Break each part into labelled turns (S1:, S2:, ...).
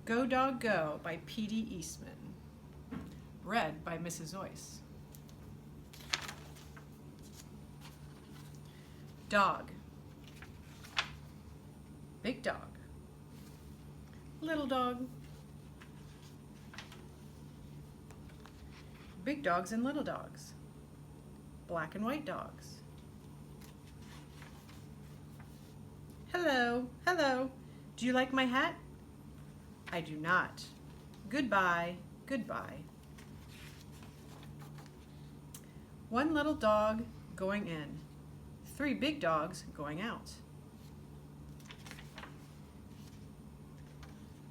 S1: Go Dog Go by P.D. Eastman. Read by Mrs. Oyce. Dog. Big dog. Little dog. Big dogs and little dogs. Black and white dogs. Hello, hello. Do you like my hat? I do not. Goodbye, goodbye. One little dog going in. 3 big dogs going out.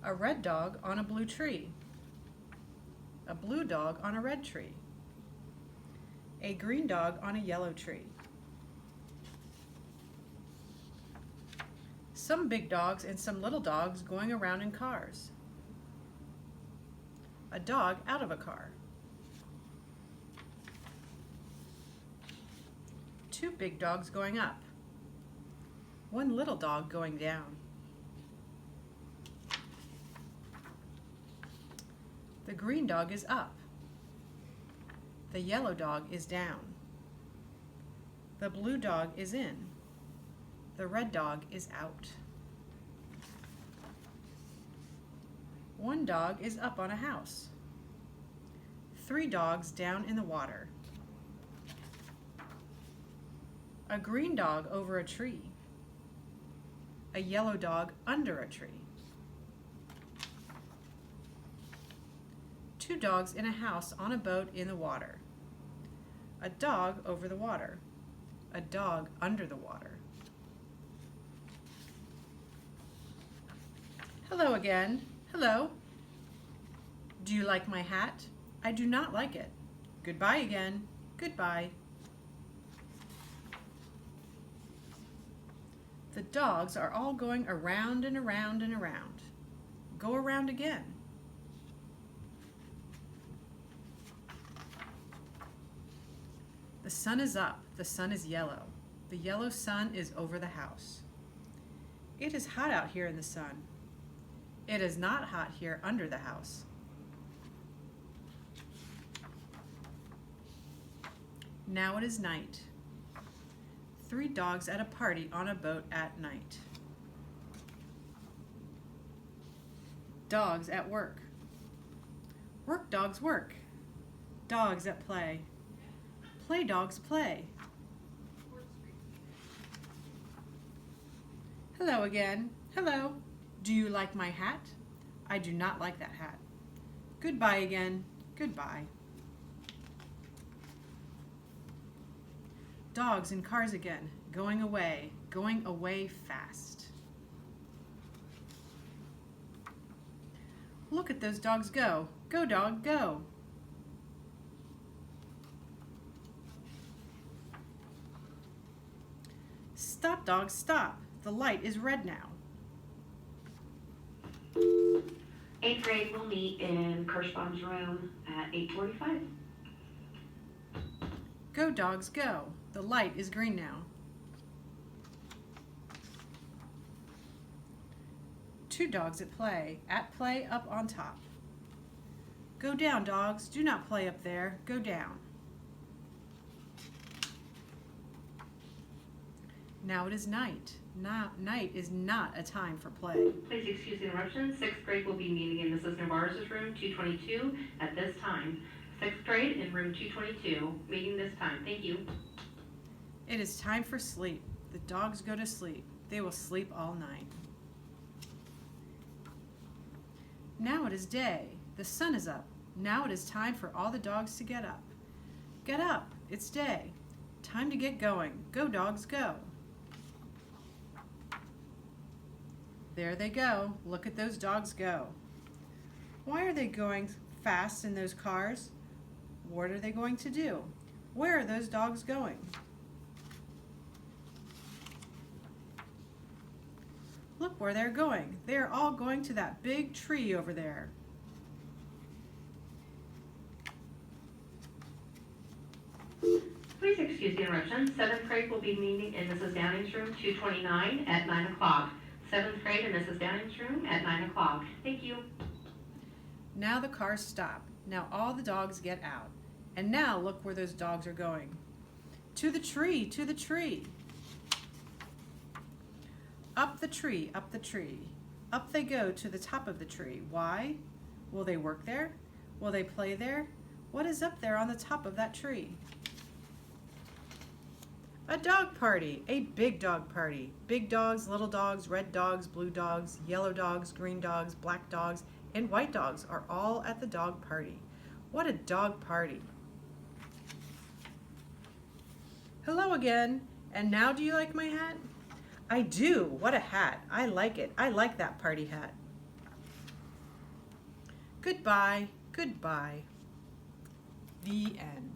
S1: A red dog on a blue tree. A blue dog on a red tree. A green dog on a yellow tree. Some big dogs and some little dogs going around in cars. A dog out of a car. 2 big dogs going up. 1 little dog going down. The green dog is up. The yellow dog is down. The blue dog is in. The red dog is out. 1 dog is up on a house. 3 dogs down in the water. A green dog over a tree. A yellow dog under a tree. 2 dogs in a house on a boat in the water. A dog over the water. A dog under the water. Hello again. Hello. Do you like my hat? I do not like it. Goodbye again. Goodbye. The dogs are all going around and around and around. Go around again. The sun is up. The sun is yellow. The yellow sun is over the house. It is hot out here in the sun. It is not hot here under the house. Now it is night. 3 dogs at a party on a boat at night. Dogs at work. Work dogs work. Dogs at play. Play dogs play. Hello again. Hello. Do you like my hat? I do not like that hat. Goodbye again. Goodbye. Dogs in cars again, going away fast. Look at those dogs go. Go dog, go. Stop dog, stop. The light is red now.
S2: 8th grade will meet in Kirschbaum's room at 8:45.
S1: Go dogs, go. The light is green now. 2 dogs at play up on top. Go down, dogs. Do not play up there. Go down. Now it is night. Night is not a time for play.
S2: Please excuse the interruption. 6th grade will be meeting in Mrs. Navarro's room 222 at this time. 6th grade in room 222, meeting this time. Thank you.
S1: It is time for sleep. The dogs go to sleep. They will sleep all night. Now it is day. The sun is up. Now it is time for all the dogs to get up. Get up. It's day. Time to get going. Go dogs, go. There they go. Look at those dogs go. Why are they going fast in those cars? What are they going to do? Where are those dogs going? Look where they're going. They are all going to that big tree over there.
S2: Please excuse the interruption. 7th grade will be meeting in Mrs. Downing's room 229 at 9 o'clock. 7th grade in Mrs. Downing's room at 9 o'clock. Thank you.
S1: Now the cars stop. Now all the dogs get out. And now look where those dogs are going. To the tree, to the tree. Up the tree, up the tree. Up they go to the top of the tree. Why? Will they work there? Will they play there? What is up there on the top of that tree? A dog party, a big dog party. Big dogs, little dogs, red dogs, blue dogs, yellow dogs, green dogs, black dogs, and white dogs are all at the dog party. What a dog party. Hello again. And now do you like my hat? I do. What a hat. I like it. I like that party hat. Goodbye. Goodbye. The end.